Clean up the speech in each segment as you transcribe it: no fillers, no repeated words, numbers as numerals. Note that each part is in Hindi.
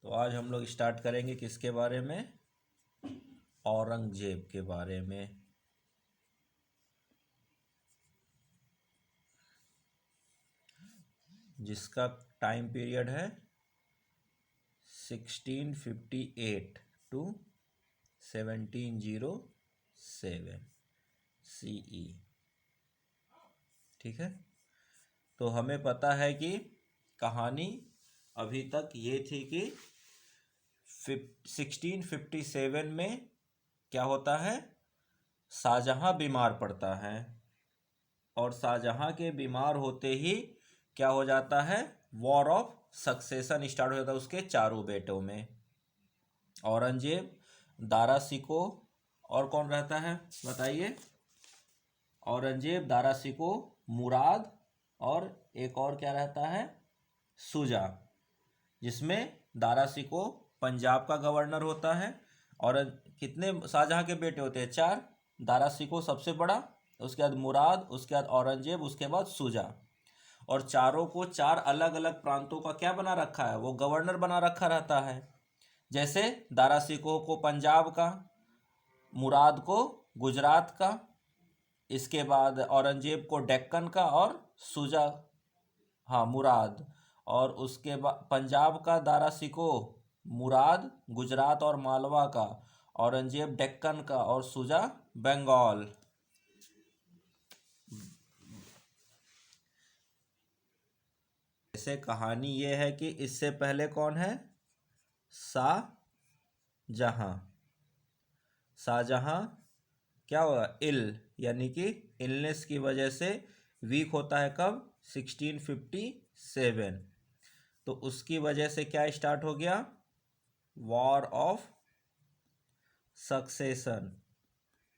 तो आज हम लोग स्टार्ट करेंगे किसके बारे में? औरंगजेब के बारे में। जिसका टाइम पीरियड है 1658 टू 1707 CE। ठीक है, तो हमें पता है कि कहानी अभी तक ये थी कि 1657 में क्या होता है, शाहजहां बीमार पड़ता है और शाहजहां के बीमार होते ही क्या हो जाता है, वॉर ऑफ सक्सेशन स्टार्ट हो जाता है उसके चारों बेटों में। औरंगजेब, दारा शिको और कौन रहता है बताइए? औरंगजेब, दारा शिको, मुराद और एक और क्या रहता है, शुजा। जिसमें दारा शिको पंजाब का गवर्नर होता है। और कितने शाहजहां के बेटे होते हैं? चार। दारा शिको सबसे बड़ा, उसके बाद मुराद, उसके बाद औरंगजेब, उसके बाद शुजा। और चारों को चार अलग अलग प्रांतों का क्या बना रखा है, वो गवर्नर बना रखा रहता है। जैसे दारा शिकोह को पंजाब का, मुराद को गुजरात का, इसके बाद औरंगजेब को डेक्कन का और शुजा, हाँ मुराद, और उसके बाद पंजाब का दारा शिकोह, मुराद गुजरात और मालवा का, औरंगजेब डेक्कन का और शुजा बंगाल। ऐसे कहानी ये है कि इससे पहले कौन है, शाहजहां। शाहजहां क्या हुआ, यानी कि इलनेस की वजह से वीक होता है। कब? 1657। तो उसकी वजह से क्या स्टार्ट हो गया, war of succession.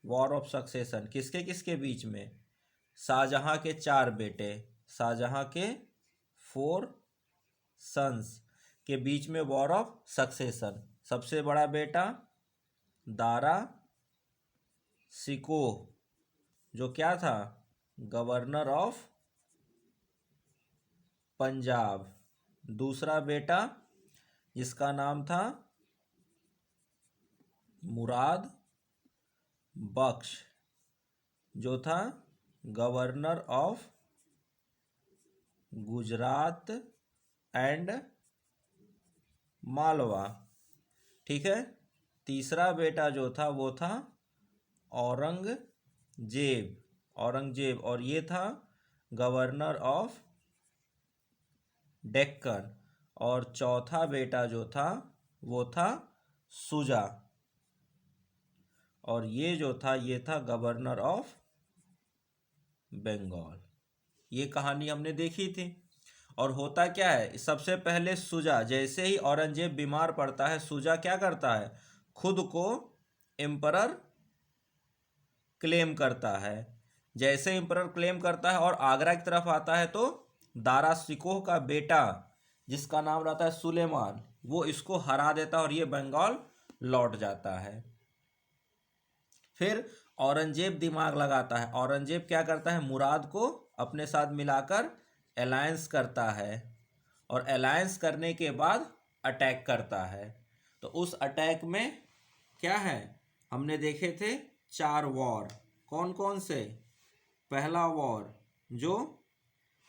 War of succession किसके किसके बीच में? शाहजहां के चार बेटे, शाहजहां के 4 सन्स के बीच में वॉर ऑफ सक्सेशन। सबसे बड़ा बेटा दारा शिकोह, जो क्या था, गवर्नर ऑफ पंजाब। दूसरा बेटा जिसका नाम था मुराद बख्श, जो था governor of Gujarat and Malwa. ठीक है। तीसरा बेटा जो था वो था औरंगजेब, औरंगजेब, और ये था गवर्नर ऑफ डेक्कन। और चौथा बेटा जो था वो था शुजा, और ये जो था ये था गवर्नर ऑफ बंगाल। ये कहानी हमने देखी थी। और होता क्या है, सबसे पहले शुजा, जैसे ही औरंगजेब बीमार पड़ता है, शुजा क्या करता है, खुद को एम्परर क्लेम करता है। जैसे एम्परर क्लेम करता है और आगरा की तरफ आता है, तो दारा शिकोह का बेटा जिसका नाम रहता है सुलेमान, वो इसको हरा देता है और ये बंगाल लौट जाता है। फिर औरंगजेब दिमाग लगाता है। औरंगजेब क्या करता है, मुराद को अपने साथ मिलाकर अलायंस करता है, और अलायंस करने के बाद अटैक करता है। तो उस अटैक में क्या है, हमने देखे थे 4 वॉर। कौन कौन से? पहला वॉर जो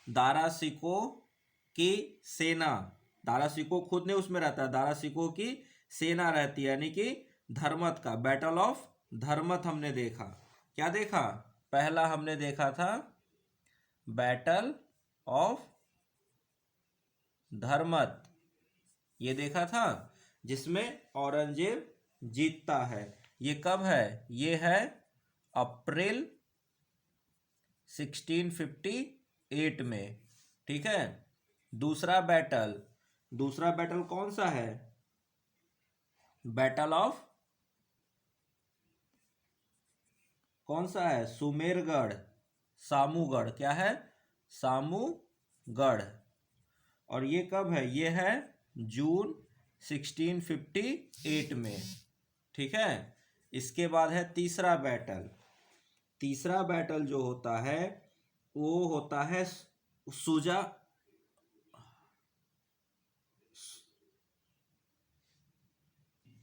दारा शिकोह की सेना, दारा शिकोह खुद नहीं उसमें रहता है, दारा शिकोह की सेना रहती है, यानी कि धर्मत का, बैटल ऑफ धर्मत हमने देखा। क्या देखा? पहला हमने देखा था बैटल ऑफ धर्मत, ये देखा था, जिसमें औरंगजेब जीतता है। ये कब है? ये है अप्रैल 1658 में। ठीक है। दूसरा बैटल, दूसरा बैटल कौन सा है? बैटल ऑफ कौन सा है? सुमेरगढ़, सामूगढ़। क्या है? सामूगढ़। और ये कब है? ये है जून 1658 में। ठीक है। इसके बाद है तीसरा बैटल। तीसरा बैटल जो होता है वो होता है शुजा,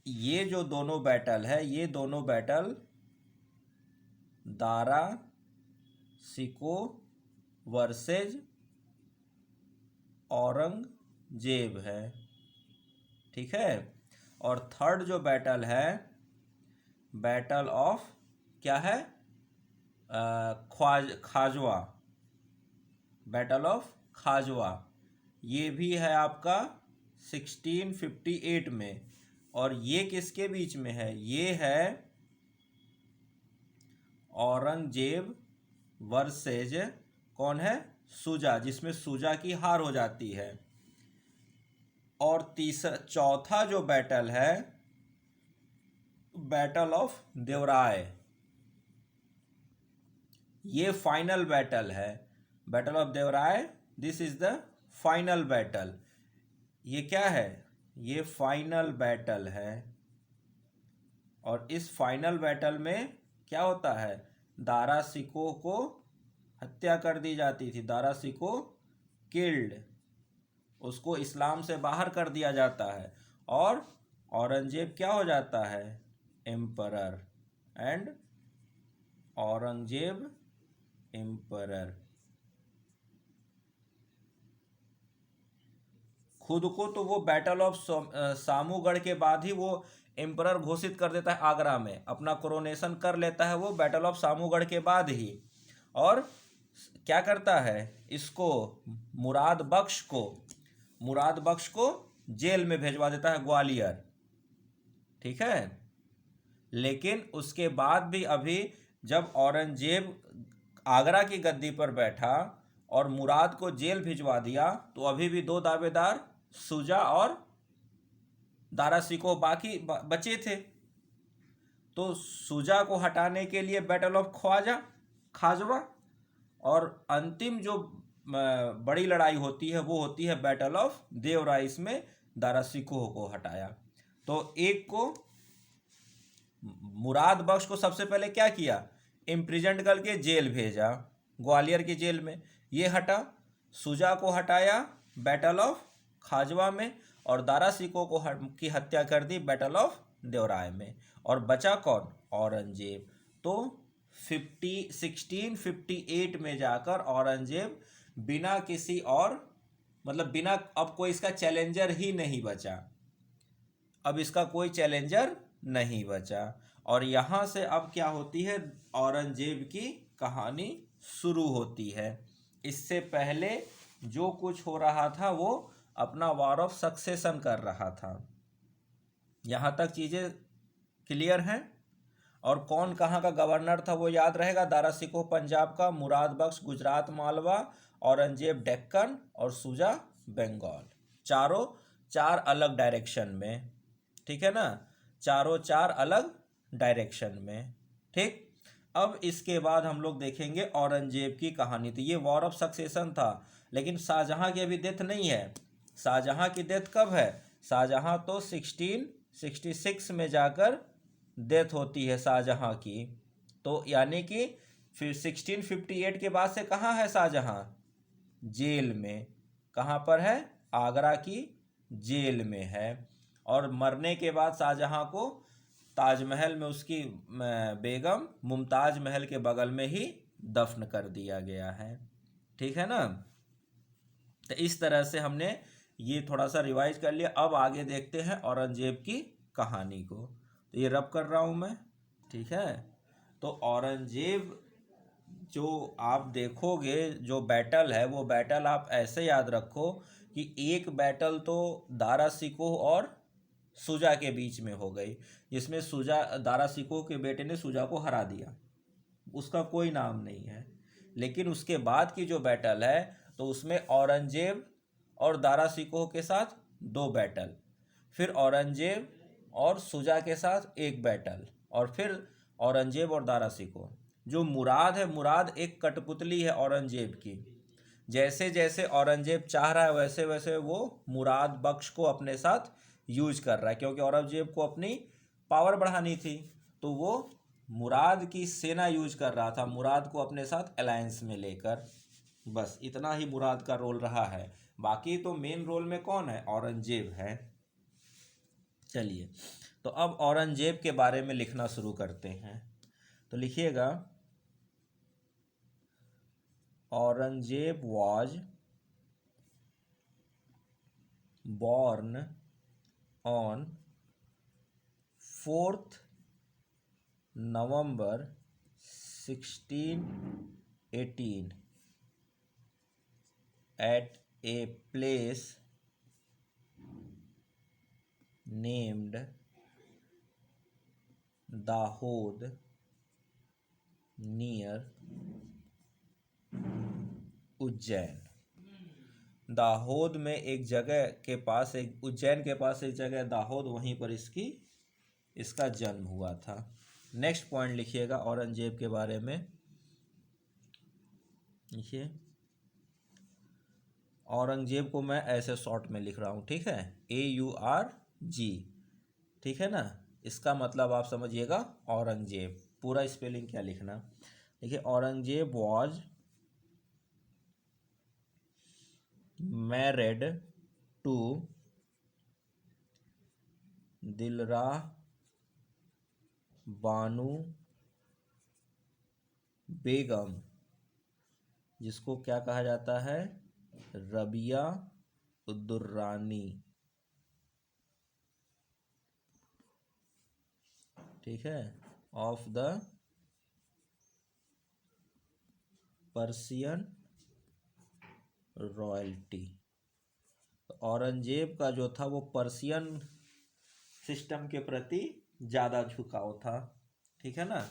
ये जो दोनों बैटल है, ये दोनों बैटल दारा सिको वर्सेज औरंगजेब है, ठीक है। और थर्ड जो बैटल है, बैटल ऑफ क्या है, खाजवा, बैटल ऑफ खाजवा, ये भी है आपका 1658 में। और ये किसके बीच में है, ये है औरंगजेब वर्सेज कौन है, सुजा, जिसमें सुजा की हार हो जाती है। और तीसरा चौथा जो बैटल है, बैटल ऑफ देवराय, ये फाइनल बैटल है, battle of Devaraya, this is the final battle. ये क्या है, ये फाइनल बैटल है। और इस फाइनल बैटल में क्या होता है, दारा सिकोह को हत्या कर दी जाती थी, दारा सिकोह किल्ड, उसको इस्लाम से बाहर कर दिया जाता है। और औरंगजेब क्या हो जाता है, एम्परर, एंड औरंगजेब एम्परर। खुद को तो वो बैटल ऑफ सामूगढ़ के बाद ही वो एम्परर घोषित कर देता है, आगरा में अपना कोरोनेशन कर लेता है वो बैटल ऑफ सामूगढ़ के बाद ही। और क्या करता है, इसको मुराद बख्श को जेल में भेजवा देता है, ग्वालियर, ठीक है। लेकिन उसके बाद भी अभी जब औरंगजेब आगरा की गद्दी पर बैठा और मुराद को जेल भिजवा दिया, तो अभी भी दो दावेदार सुजा और दारा सिकोह बाकी बचे थे। तो सुजा को हटाने के लिए बैटल ऑफ खाजवा, और अंतिम जो बड़ी लड़ाई होती है वो होती है बैटल ऑफ देवराय, इसमें दारा सिकोह को हटाया। तो एक को मुराद बख्श को सबसे पहले क्या किया, इम्प्रिजन करके जेल भेजा, ग्वालियर की जेल में, ये हटा। सुजा को हटाया बैटल ऑफ खाजवा में, और दारा सिकोह को की हत्या कर दी बैटल ऑफ देवराय में। और बचा कौन, औरंगजेब। तो 1658 में जाकर औरंगजेब बिना किसी और, मतलब बिना, अब कोई इसका चैलेंजर ही नहीं बचा, अब इसका कोई चैलेंजर नहीं बचा। और यहाँ से अब क्या होती है, औरंगजेब की कहानी शुरू होती है। इससे पहले जो कुछ हो रहा था वो अपना वॉर ऑफ सक्सेशन कर रहा था। यहाँ तक चीज़ें क्लियर हैं। और कौन कहाँ का गवर्नर था वो याद रहेगा, दारा सिकोह पंजाब का, मुराद बख्श गुजरात मालवा, औरंगजेब डेक्कन, और सुजा बंगाल। चारों चार अलग डायरेक्शन में, ठीक है ना, चारों चार अलग डायरेक्शन में, ठीक। अब इसके बाद हम लोग देखेंगे औरंगजेब की कहानी। तो ये वॉर ऑफ सक्सेशन था, लेकिन शाहजहां की अभी डेथ नहीं है। शाहजहां की डेथ कब है, शाहजहां तो 1666 में जाकर डेथ होती है शाहजहां की। तो यानी कि फिर 1658 के बाद से कहाँ है शाहजहां, जेल में। कहाँ पर है, आगरा की जेल में है। और मरने के बाद शाहजहां को ताजमहल में उसकी बेगम मुमताज महल के बगल में ही दफन कर दिया गया है, ठीक है ना। तो इस तरह से हमने ये थोड़ा सा रिवाइज कर लिया। अब आगे देखते हैं औरंगजेब की कहानी को। तो ये रब कर रहा हूँ मैं, ठीक है। तो औरंगजेब जो आप देखोगे, जो बैटल है वो बैटल आप ऐसे याद रखो कि एक बैटल तो दारा सिकोह और सुजा के बीच में हो गई, जिसमें सुजा, दारा सिकोह के बेटे ने सुजा को हरा दिया, उसका कोई नाम नहीं है। लेकिन उसके बाद की जो बैटल है, तो उसमें औरंगजेब और दारा सिकोह के साथ दो बैटल, फिर औरंगजेब और सुजा के साथ एक बैटल, और फिर औरंगजेब और दारा सिकोह। जो मुराद है, मुराद एक कठपुतली है औरंगजेब की। जैसे जैसे औरंगजेब चाह रहा है वैसे वैसे वो मुराद बख्श को अपने साथ यूज कर रहा है, क्योंकि औरंगजेब को अपनी पावर बढ़ानी थी। तो वो मुराद की सेना यूज कर रहा था, मुराद को अपने साथ अलायंस में लेकर। बस इतना ही मुराद का रोल रहा है, बाकी तो मेन रोल में कौन है, औरंगजेब है। चलिए, तो अब औरंगजेब के बारे में लिखना शुरू करते हैं। तो लिखिएगा, Aurangzeb was born on 4th November 1618 at a place named Dahod near Ujjain. Dahod में एक जगह के पास, एक उज्जैन के पास एक जगह दाहोद, वहीं पर इसका जन्म हुआ था। नेक्स्ट पॉइंट लिखिएगा औरंगजेब के बारे में। लिखिए, औरंगजेब को मैं ऐसे शॉर्ट में लिख रहा हूँ, ठीक है, AURG, ठीक है ना। इसका मतलब आप समझिएगा औरंगजेब, पूरा स्पेलिंग क्या लिखना। देखिए, औरंगजेब वॉज मैरिड टू दिलरा बानू बेगम, जिसको क्या कहा जाता है, रबिया उद्दुर्रानी, ठीक है, ऑफ द पर्सियन रॉयल्टी। तो औरंगजेब का जो था वो पर्सियन सिस्टम के प्रति ज़्यादा झुकाव था, ठीक है ना।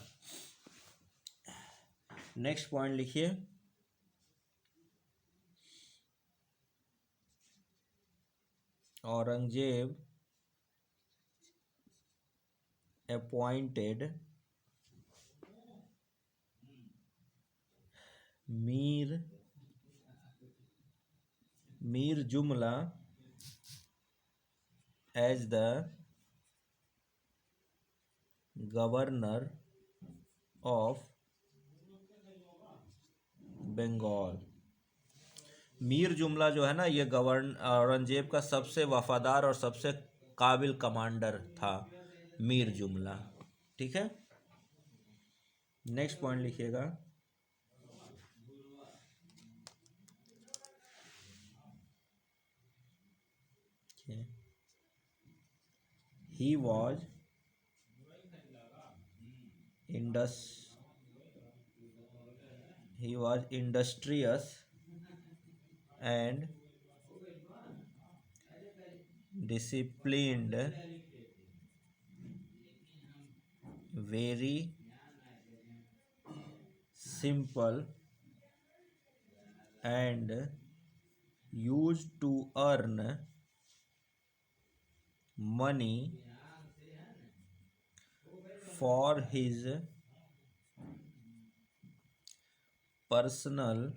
नेक्स्ट पॉइंट लिखिए, Aurangzeb appointed Mir Jumla as the governor of Bengal. Mir Jumla जो है ना, ये औरंगजेब का सबसे वफादार और सबसे काबिल कमांडर था, मीर जुमला, ठीक है। नेक्स्ट पॉइंट लिखिएगा, he was industrious and disciplined, very simple, and used to earn money for his personal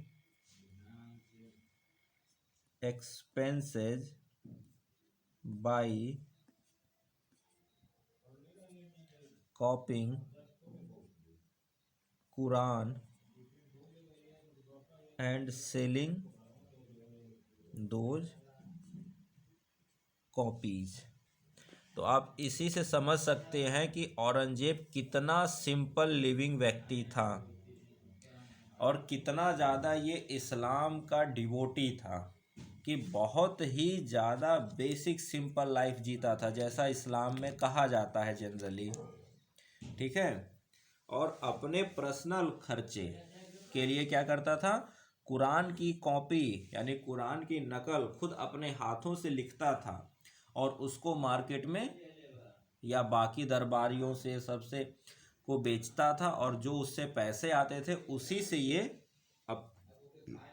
expenses by copying Quran and selling those copies। तो आप इसी से समझ सकते हैं कि औरंगजेब कितना सिंपल लिविंग व्यक्ति था और कितना ज़्यादा ये इस्लाम का डिवोटी था, कि बहुत ही ज़्यादा बेसिक सिंपल लाइफ जीता था, जैसा इस्लाम में कहा जाता है जनरली, ठीक है। और अपने पर्सनल खर्चे के लिए क्या करता था, कुरान की कॉपी यानी कुरान की नकल खुद अपने हाथों से लिखता था और उसको मार्केट में या बाकी दरबारियों से सबसे को बेचता था, और जो उससे पैसे आते थे उसी से ये अब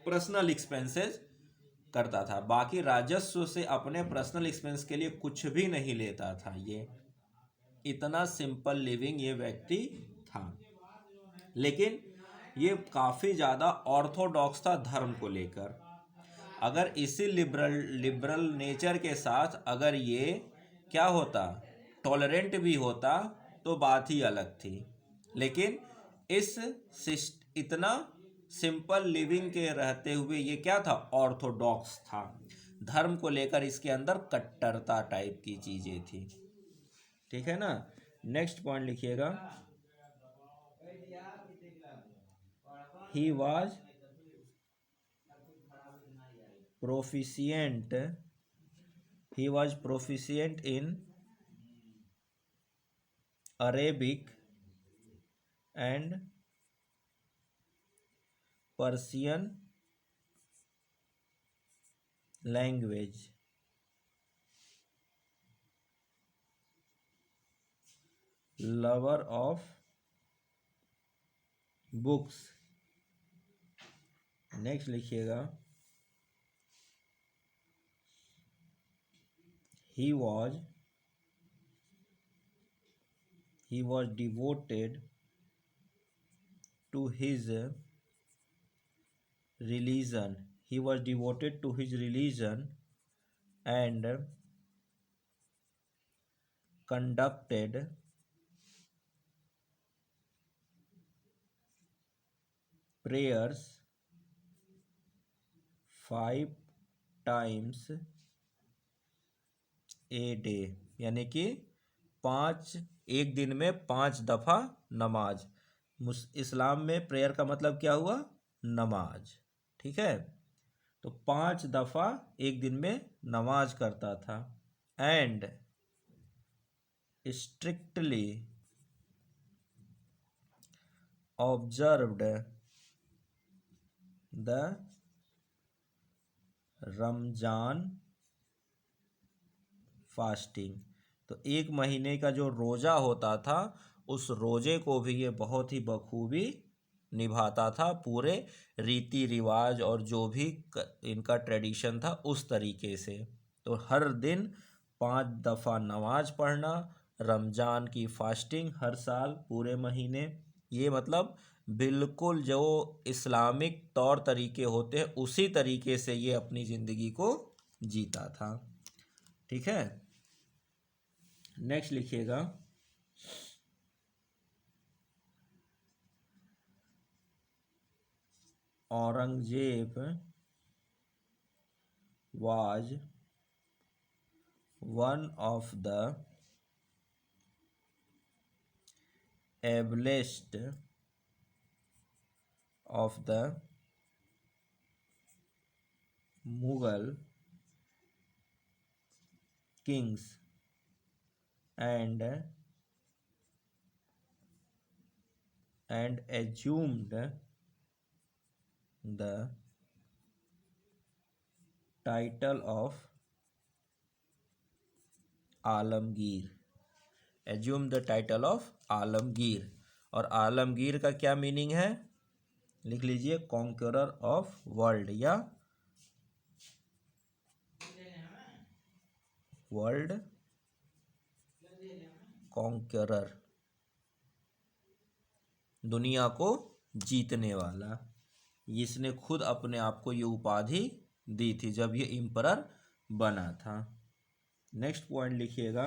पर्सनल एक्सपेंसेस करता था। बाकी राजस्व से अपने पर्सनल एक्सपेंस के लिए कुछ भी नहीं लेता था। ये इतना सिंपल लिविंग ये व्यक्ति था, लेकिन ये काफ़ी ज़्यादा ऑर्थोडॉक्स था धर्म को लेकर। अगर इसी लिबरल नेचर के साथ अगर ये क्या होता, टॉलरेंट भी होता, तो बात ही अलग थी। लेकिन इतना सिंपल लिविंग के रहते हुए ये क्या था, ऑर्थोडॉक्स था। धर्म को लेकर इसके अंदर कट्टरता टाइप की चीज़ें थी। ठीक है ना। नेक्स्ट पॉइंट लिखिएगा, he was proficient, he was proficient in Arabic and Persian language, lover of books। Next लिखिएगा, he was devoted to his religion, he was devoted to his religion and conducted prayers 5 times a day, यानी कि 5, एक दिन में 5 दफ़ा नमाज। इस्लाम में प्रेयर का मतलब क्या हुआ? नमाज। ठीक है, तो 5 दफ़ा एक दिन में नमाज करता था। And strictly observed the Ramzan fasting. तो एक महीने का जो रोज़ा होता था, उस रोज़े को भी ये बहुत ही बखूबी निभाता था, पूरे रीति रिवाज और जो भी इनका ट्रेडिशन था उस तरीके से। तो हर दिन 5 दफ़ा नमाज पढ़ना, रमज़ान की फास्टिंग हर साल पूरे महीने, ये मतलब बिल्कुल जो इस्लामिक तौर तरीके होते हैं उसी तरीके से ये अपनी ज़िंदगी को जीता था। ठीक है, नेक्स्ट लिखिएगा, Aurangzeb was one of the ablest of the Mughal kings and assumed the title of Alamgir, assume the title of Alamgir. और आलमगीर का क्या मीनिंग है? लिख लीजिए, कॉन्करर ऑफ वर्ल्ड या वर्ल्ड कॉन्करर, दुनिया को जीतने वाला। इसने खुद अपने आप को ये उपाधि दी थी जब ये इम्परर बना था। नेक्स्ट पॉइंट लिखिएगा,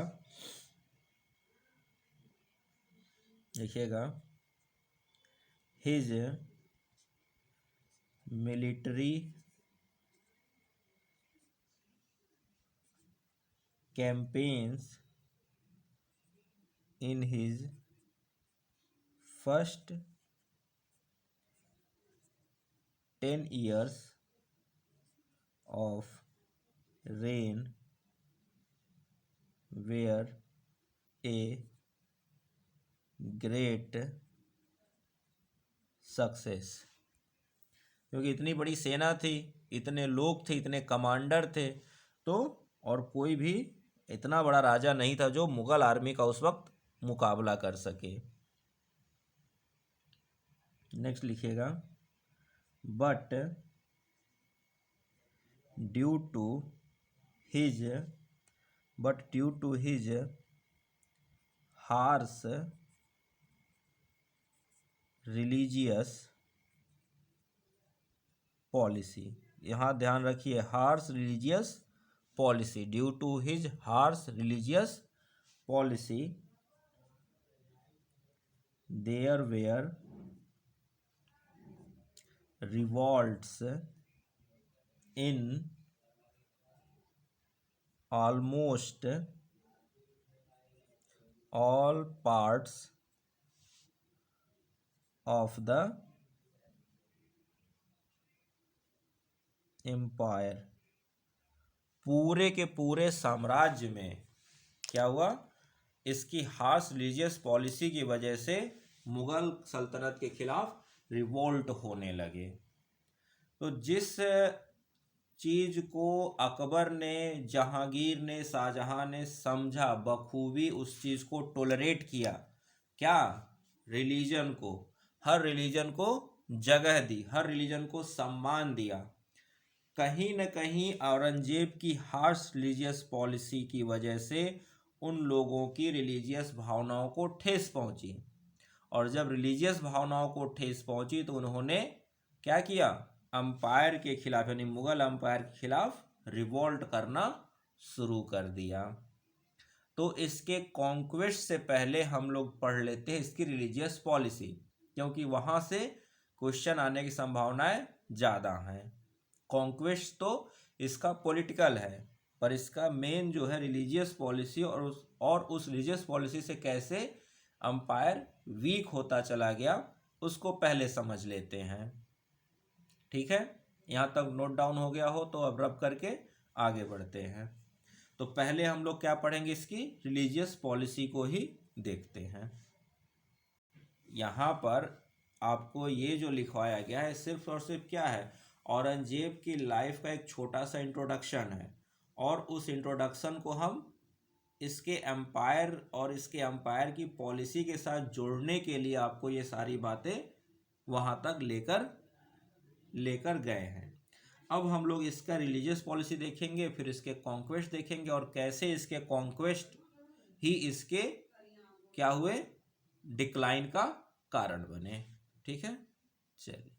his military campaigns in his first 10 years of reign were a great success. क्योंकि इतनी बड़ी सेना थी, इतने लोग थे, इतने कमांडर थे, तो और कोई भी इतना बड़ा राजा नहीं था जो मुगल आर्मी का उस वक्त मुकाबला कर सके। नेक्स्ट लिखिएगा, but due to his harsh religious policy, यहाँ ध्यान रखिए, harsh religious policy, due to his harsh religious policy there were revolts in almost all parts of the empire, पूरे के पूरे साम्राज्य में क्या हुआ, इसकी हार्श रिलीजियस पॉलिसी की वजह से मुगल सल्तनत के खिलाफ रिवोल्ट होने लगे। तो जिस चीज को अकबर ने, जहांगीर ने, शाहजहां ने समझा बखूबी, उस चीज को टोलरेट किया, क्या, रिलीजन को, हर रिलीजन को जगह दी, हर रिलीजन को सम्मान दिया। कहीं न कहीं औरंगजेब की हार्श रिलीजियस पॉलिसी की वजह से उन लोगों की रिलीजियस भावनाओं को ठेस पहुंची, और जब रिलीजियस भावनाओं को ठेस पहुंची तो उन्होंने क्या किया, अंपायर के खिलाफ यानी मुगल अंपायर के खिलाफ रिवोल्ट करना शुरू कर दिया। तो इसके कॉन्क्वेस्ट से पहले हम लोग पढ़ लेते हैं इसकी रिलीजियस पॉलिसी, क्योंकि वहां से क्वेश्चन आने की संभावनाएं ज़्यादा हैं। कॉन्क्वेस्ट तो इसका पॉलिटिकल है, पर इसका मेन जो है रिलीजियस पॉलिसी, और उस रिलीजियस पॉलिसी से कैसे अंपायर वीक होता चला गया उसको पहले समझ लेते हैं। ठीक है, यहाँ तक नोट डाउन हो गया हो तो अब रब करके आगे बढ़ते हैं। तो पहले हम लोग क्या पढ़ेंगे, इसकी रिलीजियस पॉलिसी को ही देखते हैं। यहाँ पर आपको ये जो लिखवाया गया है सिर्फ और सिर्फ क्या है, औरंगजेब की लाइफ का एक छोटा सा इंट्रोडक्शन है, और उस इंट्रोडक्शन को हम इसके एम्पायर और इसके एम्पायर की पॉलिसी के साथ जोड़ने के लिए आपको ये सारी बातें वहाँ तक लेकर गए हैं। अब हम लोग इसका रिलीजियस पॉलिसी देखेंगे, फिर इसके कॉन्क्वेस्ट देखेंगे, और कैसे इसके कॉन्क्वेस्ट ही इसके क्या हुए, डिक्लाइन का कारण बने। ठीक है, चलिए।